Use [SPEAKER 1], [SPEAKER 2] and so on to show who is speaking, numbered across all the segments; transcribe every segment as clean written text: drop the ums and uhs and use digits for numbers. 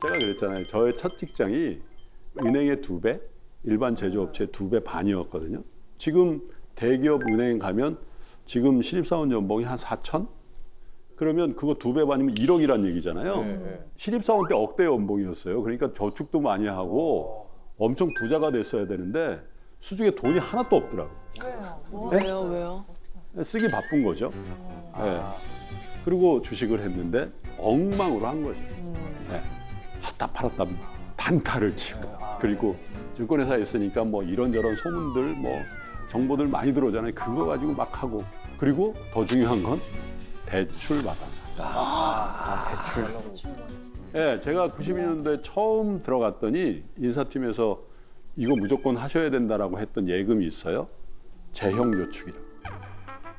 [SPEAKER 1] 제가 그랬잖아요. 저의 첫 직장이 은행의 2배, 일반 제조업체의 2배 반이었거든요. 지금 대기업 은행 가면 지금 신입사원 연봉이 한 4천? 그러면 그거 2배 반이면 1억이란 얘기잖아요. 신입사원 때 억대 연봉이었어요. 그러니까 저축도 많이 하고 엄청 부자가 됐어야 되는데 수중에 돈이 하나도 없더라고요.
[SPEAKER 2] 왜요? 왜요?
[SPEAKER 1] 쓰기 바쁜 거죠. 네. 그리고 주식을 했는데 엉망으로 한 거죠. 네. 샀다 팔았다 단타를 치고 그리고 증권회사에 있으니까 뭐 이런저런 소문들 뭐 정보들 많이 들어오잖아요. 그거 가지고 막 하고 그리고 더 중요한 건 대출 받아서.
[SPEAKER 3] 대출.
[SPEAKER 1] 네, 제가 92년도에 처음 들어갔더니 인사팀에서 이거 무조건 하셔야 된다라고 했던 예금이 있어요. 재형저축이라고.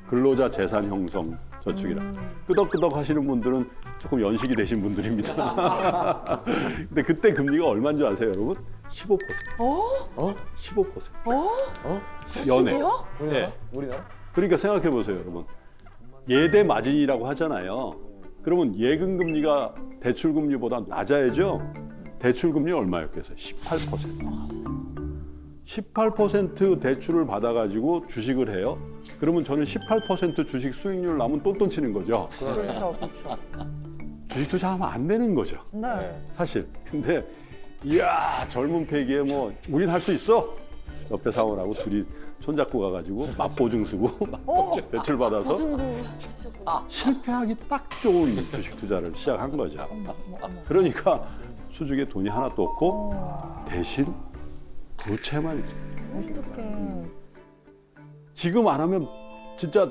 [SPEAKER 1] 근로자 재산 형성 저축이라. 끄덕끄덕 하시는 분들은 조금 연식이 되신 분들입니다. 근데 그때 금리가 얼마인 줄 아세요, 여러분? 15%. 15%. 연애. 네.
[SPEAKER 3] 우리나라?
[SPEAKER 1] 그러니까 생각해 보세요, 여러분. 예대 마진이라고 하잖아요. 그러면 예금 금리가 대출 금리보다 낮아야죠. 대출 금리 얼마였겠어요? 18%. 18% 대출을 받아가지고 주식을 해요. 그러면 저는 18% 주식 수익률 나면 똔똔 치는 거죠.
[SPEAKER 2] 그렇죠, 그렇죠.
[SPEAKER 1] 주식 투자하면 안 되는 거죠.
[SPEAKER 2] 네.
[SPEAKER 1] 사실. 근데 이야 젊은 패기에 뭐 우린 할 수 있어. 옆에 사원하고 둘이 손잡고 가가지고 맞보증 쓰고 대출 받아서 실패하기 딱 좋은 주식 투자를 시작한 거죠. 그러니까 수중에 돈이 하나도 없고 대신 부채만 있어요.
[SPEAKER 2] 어떡해.
[SPEAKER 1] 지금 안 하면 진짜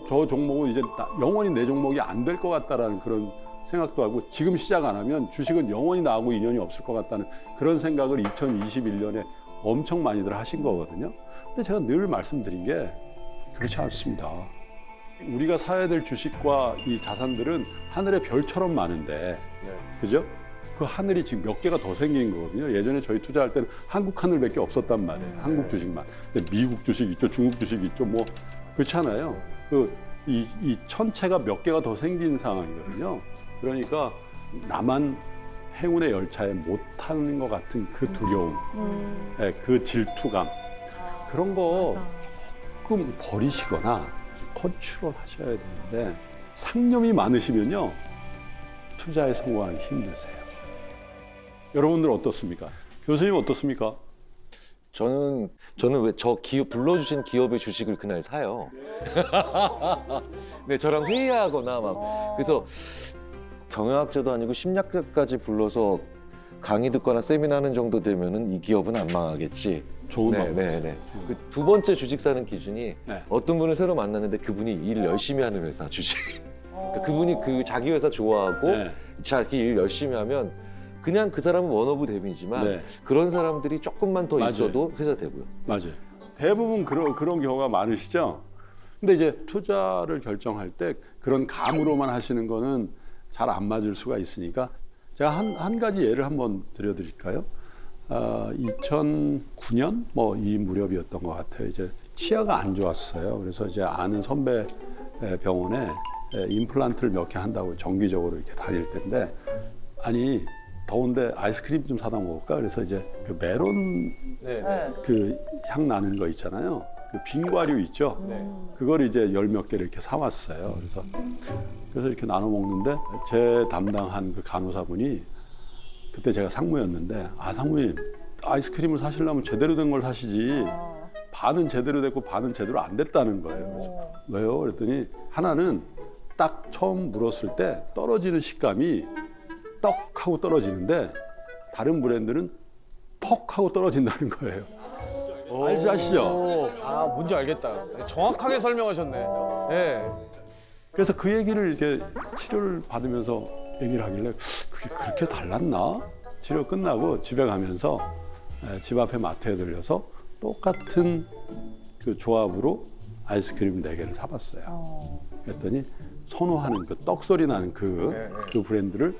[SPEAKER 1] 저 종목은 이제 영원히 내 종목이 안 될 것 같다라는 그런 생각도 하고 지금 시작 안 하면 주식은 영원히 나하고 인연이 없을 것 같다는 그런 생각을 2021년에 엄청 많이들 하신 거거든요. 근데 제가 늘 말씀드린 게 그렇지 않습니다. 우리가 사야 될 주식과 이 자산들은 하늘의 별처럼 많은데 그죠? 그 하늘이 지금 몇 개가 더 생긴 거거든요. 예전에 저희 투자할 때는 한국 하늘밖에 없었단 말이에요. 한국 주식만. 근데 미국 주식 있죠, 중국 주식 있죠, 뭐 그렇잖아요. 이 천체가 몇 개가 더 생긴 상황이거든요. 그러니까 나만 행운의 열차에 못 타는 것 같은 그 두려움, 네, 그 질투감 그런 거 조금 버리시거나 컨트롤 하셔야 되는데 상념이 많으시면요 투자에 성공하기 힘드세요. 여러분들 어떻습니까? 교수님 어떻습니까?
[SPEAKER 3] 저는 왜 저 기업 불러주신 기업의 주식을 그날 사요. 네, 저랑 회의하거나 막 그래서 경영학자도 아니고 심리학자까지 불러서 강의 듣거나 세미나 하는 정도 되면은 이 기업은 안 망하겠지.
[SPEAKER 1] 좋은
[SPEAKER 3] 네,
[SPEAKER 1] 방법.
[SPEAKER 3] 네, 네. 그 두 번째 주식 사는 기준이
[SPEAKER 1] 네.
[SPEAKER 3] 어떤 분을 새로 만났는데 그분이 일 열심히 하는 회사 주식. 그러니까 그분이 그 자기 회사 좋아하고
[SPEAKER 1] 네.
[SPEAKER 3] 자기 일 열심히 하면 그냥 그 사람은 원오브 대비지만
[SPEAKER 1] 네.
[SPEAKER 3] 그런 사람들이 조금만 더
[SPEAKER 1] 맞아요.
[SPEAKER 3] 있어도 회사 되고요.
[SPEAKER 1] 맞아요. 대부분 그런 경우가 많으시죠. 근데 이제 투자를 결정할 때 그런 감으로만 하시는 거는 잘 안 맞을 수가 있으니까 제가 한 가지 예를 한번 드려드릴까요? 2009년 뭐 이 무렵이었던 것 같아요. 이제 치아가 안 좋았어요. 그래서 이제 아는 선배 병원에 임플란트를 몇 개 한다고 정기적으로 이렇게 다닐 텐데 아니 더운데 아이스크림 좀 사다 먹을까? 그래서 이제 그 메론 그 향 나는 거 있잖아요. 그 빙과류 있죠. 그걸 이제 열 몇 개를 이렇게 사왔어요. 그래서 이렇게 나눠 먹는데 제 담당한 그 간호사분이 그때 제가 상무였는데 상무님 아이스크림을 사시려면 제대로 된 걸 사시지 반은 제대로 됐고 반은 제대로 안 됐다는 거예요. 그래서 왜요? 그랬더니 하나는 딱 처음 물었을 때 떨어지는 식감이 떡 하고 떨어지는데 다른 브랜드는 퍽 하고 떨어진다는 거예요. 아시죠?
[SPEAKER 4] 아, 뭔지 알겠다. 정확하게 설명하셨네. 네.
[SPEAKER 1] 그래서 그 얘기를 이렇게 치료를 받으면서 얘기를 하길래 그게 그렇게 달랐나? 치료 끝나고 집에 가면서 집 앞에 마트에 들려서 똑같은 그 조합으로 아이스크림 4개를 사봤어요. 그랬더니 선호하는 그 떡소리 나는 그 브랜드를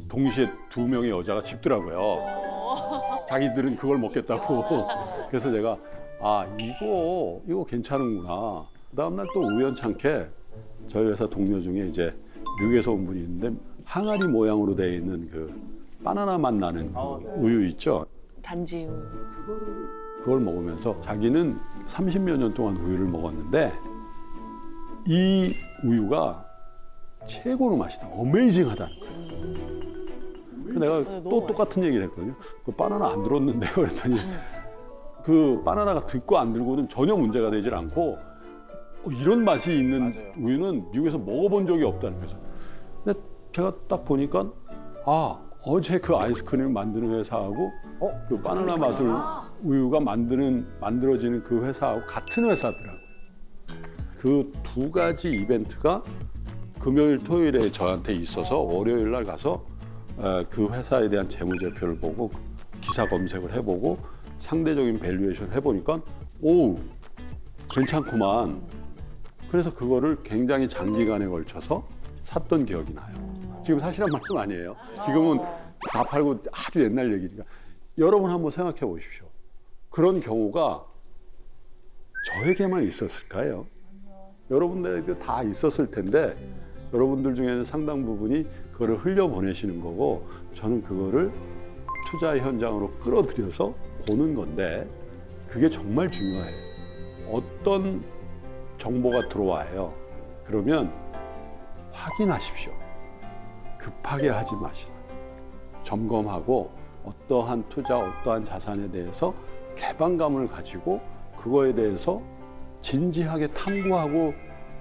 [SPEAKER 1] 동시에 2명의 여자가 집더라고요. 자기들은 그걸 먹겠다고. 그래서 제가 이거 괜찮은구나. 그 다음날 또 우연찮게 저희 회사 동료 중에 이제 미국에서 온 분이 있는데 항아리 모양으로 되어 있는 그 바나나 맛 나는 그 우유 있죠.
[SPEAKER 2] 단지우.
[SPEAKER 1] 그걸 먹으면서 자기는 30여 년 동안 우유를 먹었는데 이 우유가 최고로 맛있다. 어메이징하다는 거예요. 내가 또 똑같은 얘기를 했거든요. 그 바나나 안 들었는데요. 그랬더니 그 바나나가 듣고 안 들고는 전혀 문제가 되질 않고 이런 맛이 있는
[SPEAKER 4] 맞아요.
[SPEAKER 1] 우유는 미국에서 먹어본 적이 없다는 거죠. 근데 제가 딱 보니까 어제 그 아이스크림을 만드는 회사하고 그 바나나 맛을 우유가 만들어지는 그 회사하고 같은 회사더라고요. 그 두 가지 이벤트가 금요일, 토요일에 저한테 있어서 월요일 날 가서 그 회사에 대한 재무제표를 보고 기사 검색을 해보고 상대적인 밸류에이션을 해보니까 오, 괜찮구만. 그래서 그거를 굉장히 장기간에 걸쳐서 샀던 기억이 나요. 지금 사실한 말씀 아니에요. 지금은 다 팔고 아주 옛날 얘기니까. 여러분 한번 생각해 보십시오. 그런 경우가 저에게만 있었을까요? 여러분들에게 다 있었을 텐데 여러분들 중에는 상당 부분이 그거를 흘려보내시는 거고 저는 그거를 투자 현장으로 끌어들여서 보는 건데 그게 정말 중요해요. 어떤 정보가 들어와요. 그러면 확인하십시오. 급하게 하지 마시라. 점검하고 어떠한 투자, 어떠한 자산에 대해서 개방감을 가지고 그거에 대해서 진지하게 탐구하고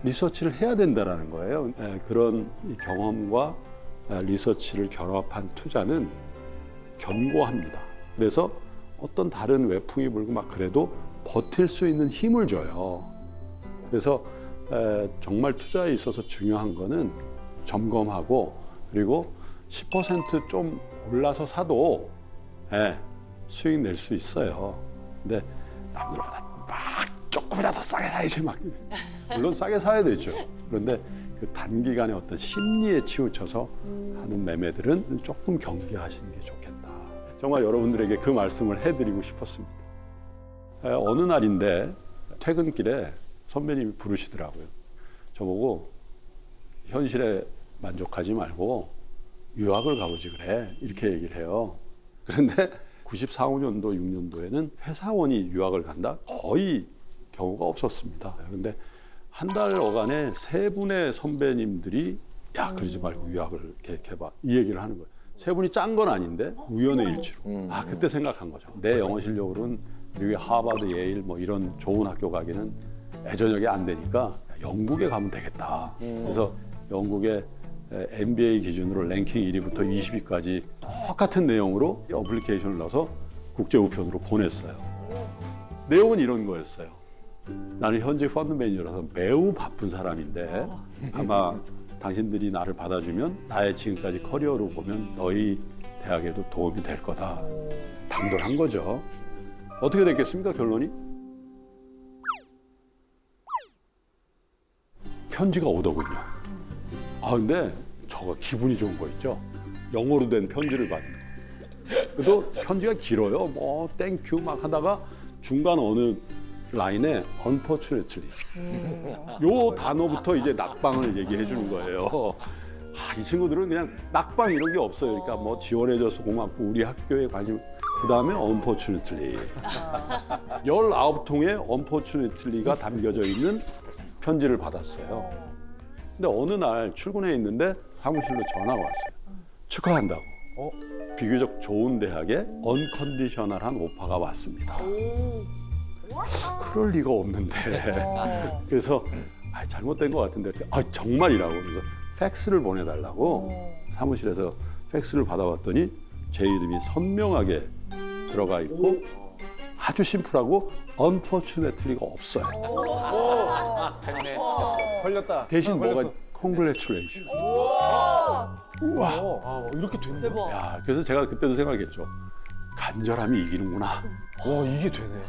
[SPEAKER 1] 리서치를 해야 된다는 거예요. 그런 경험과 리서치를 결합한 투자는 견고합니다. 그래서 어떤 다른 외풍이 불고 막 그래도 버틸 수 있는 힘을 줘요. 그래서 정말 투자에 있어서 중요한 거는 점검하고 그리고 10% 좀 올라서 사도 수익 낼 수 있어요. 근데 남들보다 막 조금이라도 싸게 사야지 막 물론 싸게 사야 되죠. 그런데 그 단기간에 어떤 심리에 치우쳐서 하는 매매들은 조금 경계하시는 게 좋겠다. 정말 여러분들에게 그 말씀을 해드리고 싶었습니다. 어느 날인데 퇴근길에 선배님이 부르시더라고요. 저보고 현실에 만족하지 말고 유학을 가보지 그래 이렇게 얘기를 해요. 그런데 94, 5년도, 6년도에는 회사원이 유학을 간다? 거의 경우가 없었습니다. 그런데 한 달 어간에 3분의 선배님들이 야 그러지 말고 유학을 이렇게 해봐 이 얘기를 하는 거예요. 3분이 짠 건 아닌데 우연의 일치로. 그때 생각한 거죠. 내 영어 실력으로는 미국의 하버드, 예일 뭐 이런 좋은 학교 가기는 애저녁이 안 되니까 영국에 가면 되겠다. 그래서 영국의 MBA 기준으로 랭킹 1위부터 20위까지 똑같은 내용으로 어플리케이션을 넣어서 국제 우편으로 보냈어요. 내용은 이런 거였어요. 나는 현직 펀드 매니저라서 매우 바쁜 사람인데 아마 당신들이 나를 받아주면 나의 지금까지 커리어로 보면 너희 대학에도 도움이 될 거다. 당돌한 거죠. 어떻게 됐겠습니까, 결론이? 편지가 오더군요. 근데 저거 기분이 좋은 거 있죠? 영어로 된 편지를 받은 거. 그래도 편지가 길어요. 뭐 땡큐 막 하다가 중간 어느 라인에 unfortunately 요 단어부터 이제 낙방을 얘기해 주는 거예요. 이 친구들은 그냥 낙방 이런 게 없어요. 그러니까 뭐 지원해줘서 고맙고 우리 학교에 관심. 그 다음에 unfortunately 19통의 unfortunately가 담겨져 있는 편지를 받았어요. 근데 어느 날 출근해 있는데 사무실로 전화가 왔어요. 축하한다고. 비교적 좋은 대학에 언컨디셔널한 오파가 왔습니다. 그럴 리가 없는데. 그래서 잘못된 것 같은데 정말이라고 그래서 팩스를 보내달라고 사무실에서 팩스를 받아봤더니 제 이름이 선명하게 들어가 있고 아주 심플하고 unfortunately가 없어요.
[SPEAKER 4] 됐네. 걸렸다.
[SPEAKER 1] 대신
[SPEAKER 4] 걸렸어.
[SPEAKER 1] 뭐가 congratulation. 우와.
[SPEAKER 4] 이렇게 된다.
[SPEAKER 2] 대박.
[SPEAKER 1] 야, 그래서 제가 그때도 생각했죠. 간절함이 이기는구나.
[SPEAKER 4] 와, 이게 되네.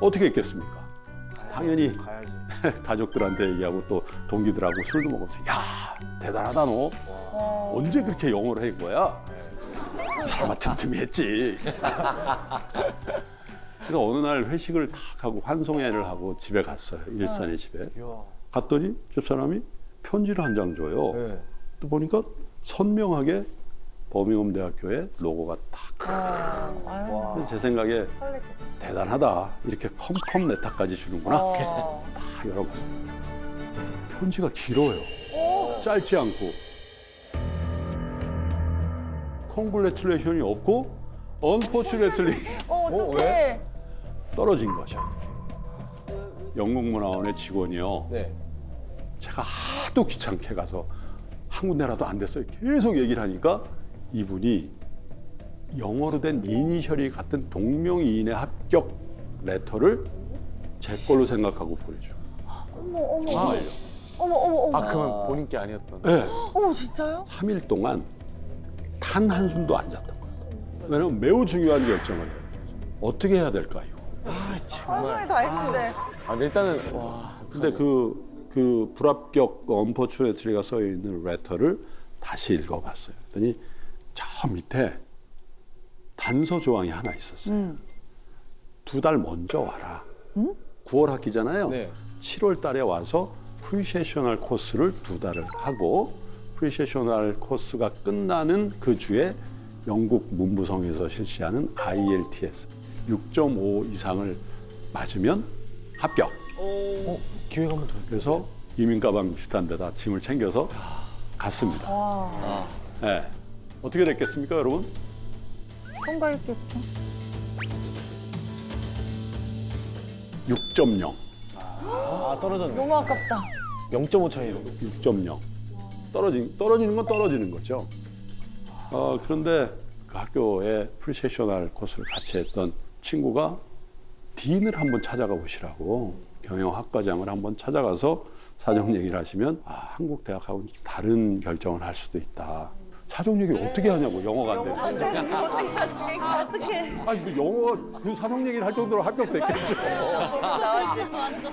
[SPEAKER 1] 어떻게 했겠습니까? 당연히
[SPEAKER 4] 가야지.
[SPEAKER 1] 가족들한테 얘기하고 또 동기들하고 술도 먹으면서 야 대단하다 너. 언제 그렇게 영어를 한 거야? 사람아 틈틈이 했지. 그래서 어느 날 회식을 탁 하고 환송회를 하고 집에 갔어요. 일산의 집에.
[SPEAKER 4] 이야.
[SPEAKER 1] 갔더니 집사람이 편지를 한 장 줘요.
[SPEAKER 4] 네.
[SPEAKER 1] 또 보니까 선명하게 버밍엄 대학교의 로고가 딱. 그래서 제 생각에 대단하다. 이렇게 컴컴 레터까지 주는구나. 다 열어보세요. 편지가 길어요. 짧지 않고. 콩글레츄레이션이 없고 언포츄레이틀리
[SPEAKER 2] 어떡해.
[SPEAKER 1] 떨어진 거죠. 영국문화원의 직원이요.
[SPEAKER 4] 네.
[SPEAKER 1] 제가 하도 귀찮게 가서 한 군데라도 안 됐어요. 계속 얘기를 하니까 이분이 영어로 된 이니셜이 같은 동명이인의 합격 레터를 제 걸로 생각하고 보내줘.
[SPEAKER 2] 어머.
[SPEAKER 1] 정말요.
[SPEAKER 2] 어머.
[SPEAKER 4] 아 그러면 본인 게 아니었던.
[SPEAKER 1] 네.
[SPEAKER 2] 어머, 진짜요?
[SPEAKER 1] 3일 동안 단 한숨도 안 잤던 거예요. 왜냐면 매우 중요한 결정을 해요. 어떻게 해야 될까 이거.
[SPEAKER 2] 한숨이 다 했는데.
[SPEAKER 4] 아 근데 일단은 와.
[SPEAKER 1] 근데 그 불합격 언포츄네이트리가 써 있는 레터를 다시 읽어봤어요. 그랬더니 저 밑에 단서 조항이 하나 있었어요. 2달 먼저 와라. 9월 학기잖아요.
[SPEAKER 4] 네.
[SPEAKER 1] 7월 달에 와서 프리세셔널 코스를 2달을 하고 프리세셔널 코스가 끝나는 그 주에 영국 문부성에서 실시하는 IELTS 6.5 이상을 맞으면 합격.
[SPEAKER 4] 기회가 한번 더.
[SPEAKER 1] 그래서 이민가방 비슷한 데다 짐을 챙겨서 갔습니다.
[SPEAKER 2] 와,
[SPEAKER 1] 네. 어떻게 됐겠습니까, 여러분?
[SPEAKER 2] 통과했겠죠.
[SPEAKER 1] 6.0.
[SPEAKER 4] 아 떨어졌네.
[SPEAKER 2] 너무 아깝다.
[SPEAKER 4] 0.5 차이로.
[SPEAKER 1] 6.0. 떨어지는 건 떨어지는 거죠. 그런데 그 학교에 프리세셔널 코스를 같이 했던 친구가 딘을 한번 찾아가 보시라고 경영학과장을 한번 찾아가서 사정 얘기를 하시면 한국 대학하고는 다른 결정을 할 수도 있다. 사정 얘기를 어떻게 하냐고 영어가 안 돼.
[SPEAKER 2] 어떡해.
[SPEAKER 1] 아니 그 영어 그 사정 얘기를 할 정도로 합격됐겠죠.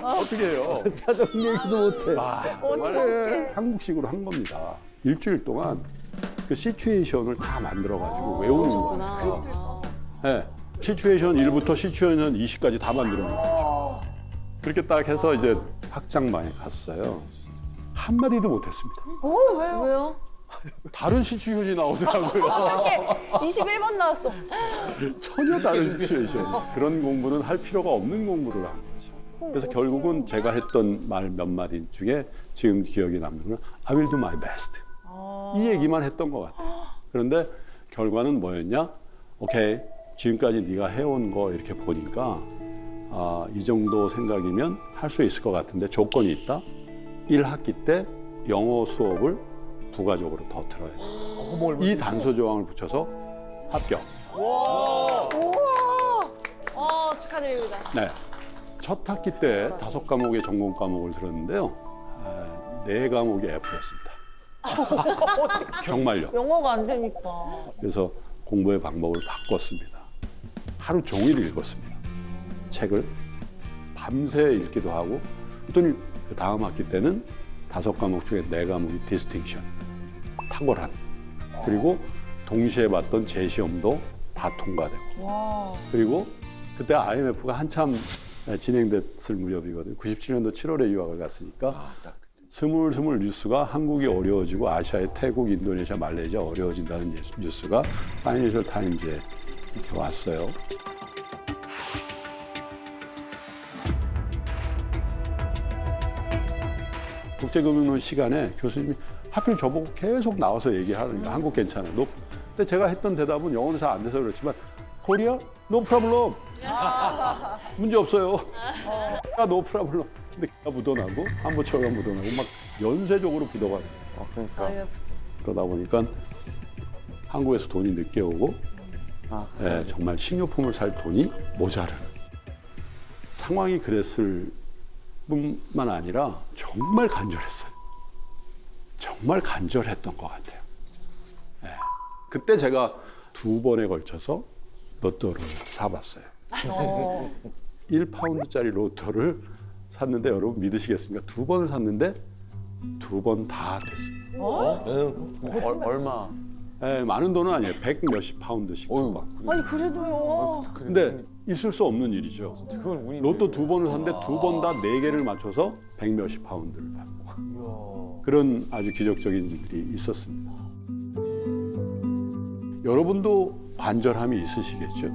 [SPEAKER 1] 어떻게 해요? 사정 얘기도 못해. 정말 한국식으로 한 겁니다. 일주일 동안 그 시츄에이션을 다 만들어가지고 외우는 거예요. 네. 시츄에이션 1부터 시츄에이션 20까지 다 만들어 놓은 거죠. 그렇게 딱 해서 이제 학장방에 갔어요. 한마디도 못했습니다.
[SPEAKER 2] 왜요?
[SPEAKER 1] 다른 시츄에이션이 나오더라고요.
[SPEAKER 2] 21번 나왔어.
[SPEAKER 1] 전혀 다른 시츄에이션. 그런 공부는 할 필요가 없는 공부를 한 거죠. 그래서 결국은 제가 했던 말 몇 마디 중에 지금 기억이 남는 건 I will do my best. 이 얘기만 했던 것 같아요. 그런데 결과는 뭐였냐? 오케이, 지금까지 네가 해온 거 이렇게 보니까 이 정도 생각이면 할 수 있을 것 같은데 조건이 있다. 1학기 때 영어 수업을 부가적으로 더 들어야 돼. 이 단서 조항을 붙여서 합격.
[SPEAKER 2] 우와. 축하드립니다.
[SPEAKER 1] 네. 첫 학기 때 5과목의 전공 과목을 들었는데요. 4과목이 F였습니다. 정말요.
[SPEAKER 2] 영어가 안 되니까.
[SPEAKER 1] 그래서 공부의 방법을 바꿨습니다. 하루 종일 읽었습니다. 책을 밤새 읽기도 하고 그랬더니 그 다음 학기 때는 5과목 중에 4과목이 디스팅션, 탁월한. 그리고 동시에 봤던 재시험도 다 통과되고.
[SPEAKER 2] 와.
[SPEAKER 1] 그리고 그때 IMF가 한참 진행됐을 무렵이거든요. 97년도 7월에 유학을 갔으니까 스물스물 뉴스가 한국이 어려워지고 아시아의 태국, 인도네시아, 말레이시아 어려워진다는 뉴스가 파이낸셜 타임즈에 이렇게 왔어요. 국제금융론 시간에 교수님이 하필 저보고 계속 나와서 얘기하는 거예요. 한국 괜찮아. 근데 제가 했던 대답은 영어는 잘 안 돼서 그렇지만 코리아? 노 프라블럼. 문제 없어요. 노 프라블럼. 근데 묻어나고 한부처가 묻어나고 막 연쇄적으로 묻어가요.
[SPEAKER 4] 그러니까.
[SPEAKER 1] 그러다 보니까 한국에서 돈이 늦게 오고 정말 식료품을 살 돈이 모자르는 상황이 그랬을 뿐만 아니라 정말 간절했어요. 정말 간절했던 것 같아요. 그때 제가 2번에 걸쳐서 로또를 사봤어요. 1파운드짜리 로또를 샀는데 여러분 믿으시겠습니까? 2번을 샀는데 2번 다 됐어요.
[SPEAKER 4] 얼마?
[SPEAKER 1] 많은 돈은 아니에요. 100 몇십 파운드씩 2번.
[SPEAKER 2] 아니 그래도요.
[SPEAKER 1] 근데 있을 수 없는 일이죠.
[SPEAKER 4] 그건 운이.
[SPEAKER 1] 로또 2번을 샀는데 2번 다 4개를 맞춰서 100 몇십 파운드를 받고. 그런 아주 기적적인 일들이 있었습니다. 여러분도 간절함이 있으시겠죠?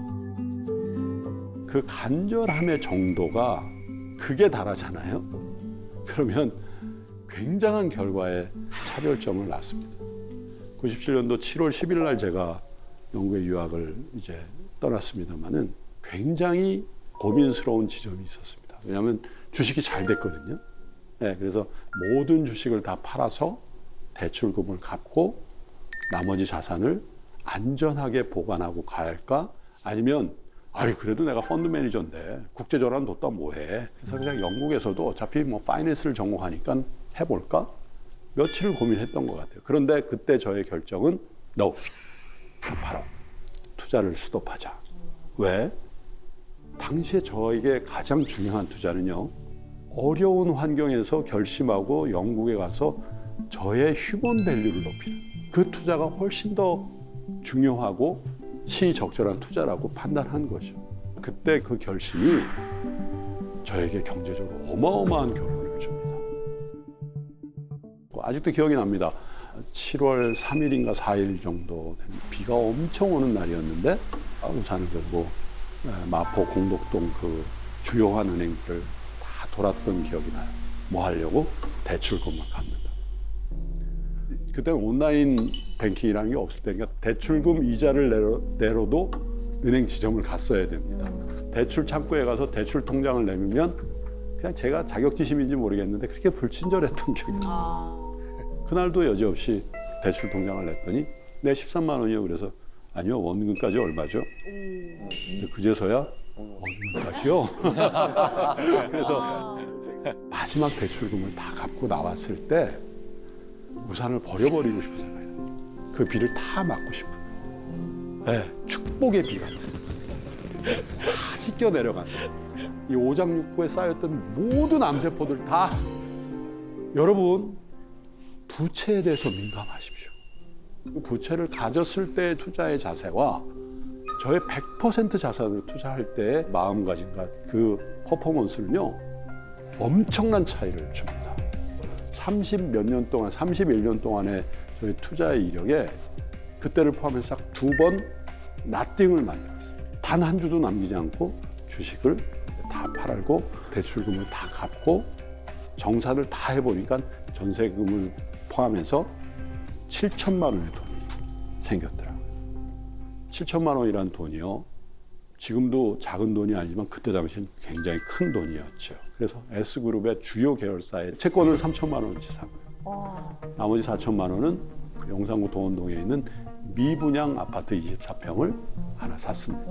[SPEAKER 1] 그 간절함의 정도가 극에 달하잖아요. 그러면 굉장한 결과에 차별점을 낳습니다. 97년도 7월 10일 날 제가 영국에 유학을 이제 떠났습니다만은 굉장히 고민스러운 지점이 있었습니다. 왜냐하면 주식이 잘 됐거든요. 네, 그래서 모든 주식을 다 팔아서 대출금을 갚고 나머지 자산을 안전하게 보관하고 가야 할까? 아니면 아이 그래도 내가 펀드 매니저인데 국제전환 뒀다 뭐해? 그래서 그냥 영국에서도 어차피 뭐 파이낸스를 전공하니까 해볼까? 며칠을 고민했던 것 같아요. 그런데 그때 저의 결정은 No, 다 팔아. 투자를 스톱하자. 왜? 당시에 저에게 가장 중요한 투자는요. 어려운 환경에서 결심하고 영국에 가서 저의 휴먼 밸류를 높이는 그 투자가 훨씬 더 중요하고 시적절한 투자라고 판단한 거죠. 그때 그 결심이 저에게 경제적으로 어마어마한 결론을 줍니다. 아직도 기억이 납니다. 7월 3일인가 4일 정도 되는 비가 엄청 오는 날이었는데 우산을 들고 마포 공덕동 그 주요한 은행들을 다 돌았던 기억이 나요. 뭐 하려고? 대출금을 갚는다. 그때는 온라인 뱅킹이라는 게 없을 때니까 대출금 이자를 내로도 은행 지점을 갔어야 됩니다. 대출 창구에 가서 대출 통장을 내밀면 그냥 제가 자격지심인지 모르겠는데 그렇게 불친절했던 기억이 나요. 그날도 여지없이 대출 통장을 냈더니 내 13만 원이요. 그래서 아니요, 원금까지 얼마죠? 그제서야 원금까지요. 그래서 마지막 대출금을 다 갚고 나왔을 때 우산을 버려버리고 싶은 생각이 나요. 그 비를 다 막고 싶은. 네, 축복의 비 같은. 다 씻겨 내려간. 이 오장육부에 쌓였던 모든 암세포들 다. 여러분, 부채에 대해서 민감하십시오. 부채를 가졌을 때의 투자의 자세와 저의 100% 자산을 투자할 때의 마음가짐과 그 퍼포먼스는요, 엄청난 차이를 줍니다. 30 몇 년 동안, 31년 동안의 저희 투자의 이력에 그때를 포함해서 딱 2번 나띵을 만들었어요. 단 한 주도 남기지 않고 주식을 다 팔고 대출금을 다 갚고 정산을 다 해보니까 전세금을 포함해서 7천만 원의 돈이 생겼더라고요. 7천만 원이란 돈이요. 지금도 작은 돈이 아니지만 그때 당시엔 굉장히 큰 돈이었죠. 그래서 S그룹의 주요 계열사의 채권을 3천만 원어치 산 거예요. 나머지 4천만 원은 용산구 도원동에 있는 미분양 아파트 24평을 하나 샀습니다.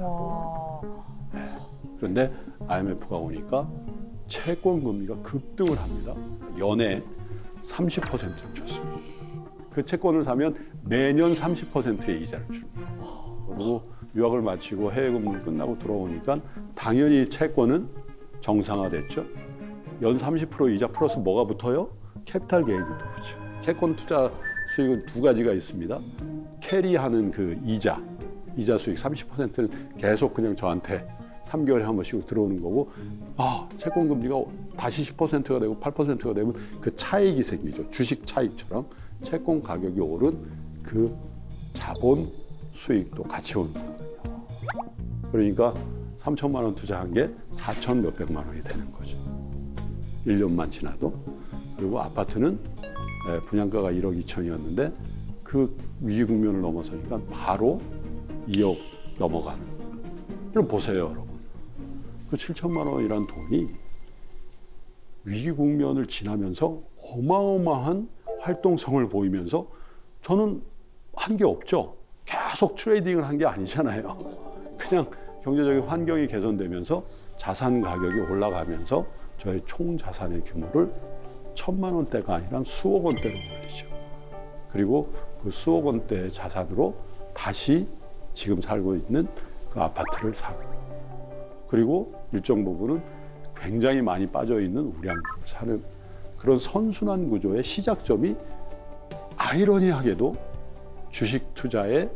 [SPEAKER 1] 네. 그런데 IMF가 오니까 채권 금리가 급등을 합니다. 연에 30%를 줬습니다. 그 채권을 사면 매년 30%의 이자를 줍니다. 그리고 유학을 마치고 해외 근무 끝나고 돌아오니까 당연히 채권은 정상화됐죠. 연 30% 이자 플러스 뭐가 붙어요? 캐피탈 게인도 붙죠. 채권 투자 수익은 두 가지가 있습니다. 캐리하는 그 이자 수익 30%는 계속 그냥 저한테 3개월에 한 번씩 들어오는 거고, 채권 금리가 다시 10%가 되고 8%가 되면 그 차익이 생기죠. 주식 차익처럼 채권 가격이 오른 그 자본 수익도 같이 오는 거거든요. 그러니까 3천만 원 투자한 게 4천 몇백만 원이 되는 거죠. 1년만 지나도. 그리고 아파트는 분양가가 1억 2천이었는데 그 위기 국면을 넘어서니까 바로 2억 넘어가는. 그럼 보세요, 여러분. 그 7천만 원이란 돈이 위기 국면을 지나면서 어마어마한 활동성을 보이면서 저는 한 게 없죠. 계속 트레이딩을 한 게 아니잖아요. 그냥 경제적인 환경이 개선되면서 자산 가격이 올라가면서 저의 총 자산의 규모를 1,000만 원대가 아니라 수억 원대로 올리죠. 그리고 그 수억 원대의 자산으로 다시 지금 살고 있는 그 아파트를 사고, 그리고 일정 부분은 굉장히 많이 빠져 있는 우량주를 사는 그런 선순환 구조의 시작점이 아이러니하게도 주식 투자의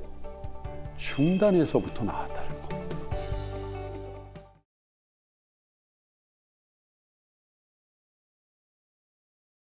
[SPEAKER 1] 중단에서부터 나왔다.